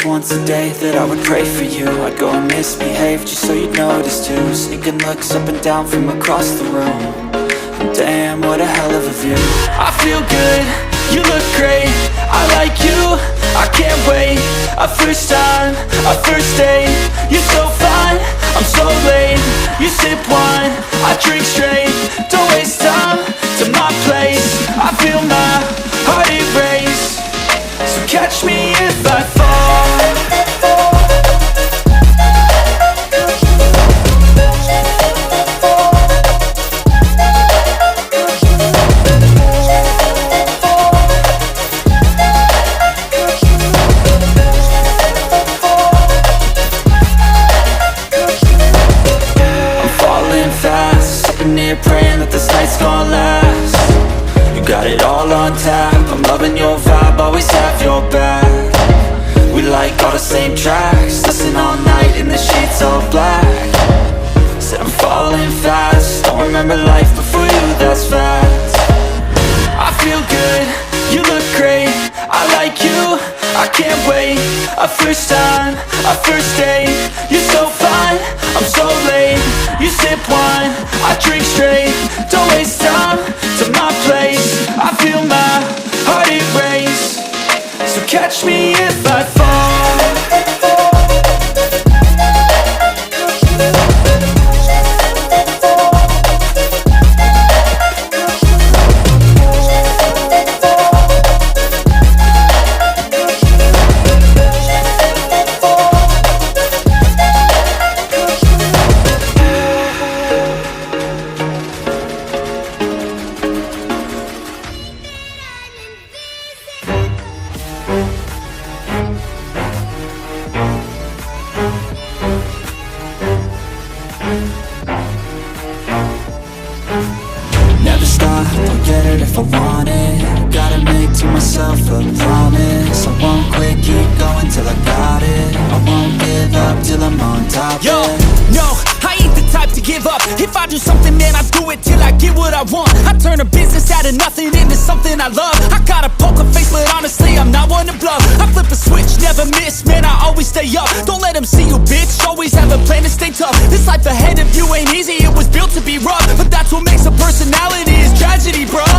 promise once a day that I would pray for you. I'd go and misbehave just so you'd notice too. Sneaking looks up and down from across the room. And damn, what a hell of a view. I feel good, you look great, I like you, I can't wait. A first time, a first date, you're so fine, I'm so late. You sip wine, I drink straight. Don't waste time to my place. I feel my heart erase. So catch me if I fall. Sitting here praying that this night's gonna last. You got it all on tap, I'm loving your vibe, always have your back. We like all the same tracks, listen all night in the sheets all black. Said I'm falling fast, don't remember life before you, that's facts. I feel good, you look great, I like you, I can't wait. A first time, a first date, you're so fine, I'm so late. You sip wine, I drink straight. Don't waste time to my place. I feel my heart erase. So catch me if I fall. Never stop, don't get it if I want it. Gotta make to myself a promise. I won't quit, keep going till I got it. I won't give up till I'm on top. Yo, no, I ain't the type to give up. If I do something, man, I do it till I get what I want. I turn a business out of nothing into something I love. I got a poker face, but honestly, I'm not one to bluff. I flip a switch, never miss, man, I always stay up. Don't let them see you, bitch, always have a plan to stay tough. This life ahead of you ain't easy, it was built to be rough. But that's what makes a personality, is tragedy, bruh.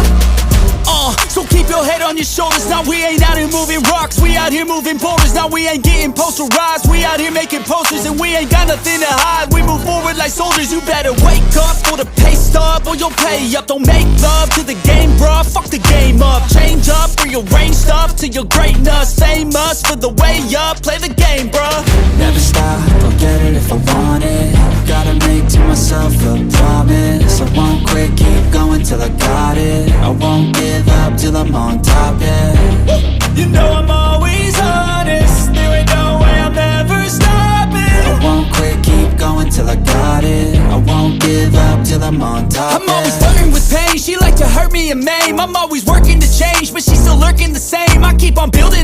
So keep your head on your shoulders. Now we ain't out here moving rocks, we out here moving boulders. Now we ain't getting posterized, we out here making posters. And we ain't got nothing to hide, we move forward like soldiers. You better wake up for the pay stub, or you'll pay up. Don't make love to the game, bruh, fuck the game up. Change up, rearrange stuff to your greatness. Famous for the way up, play the game, bruh. Never stop, don't get it if I want it. Gotta make to myself a promise. I won't quit, keep going till I got it. I won't give up till I'm on top, yeah. You know I'm always honest, there ain't no way I'm ever stopping. I won't quit, keep going till I got it. I won't give up till I'm on top, I'm always flirting with pain, she like to hurt me and maim. I'm always working to change, but she's still lurking the same. I keep on building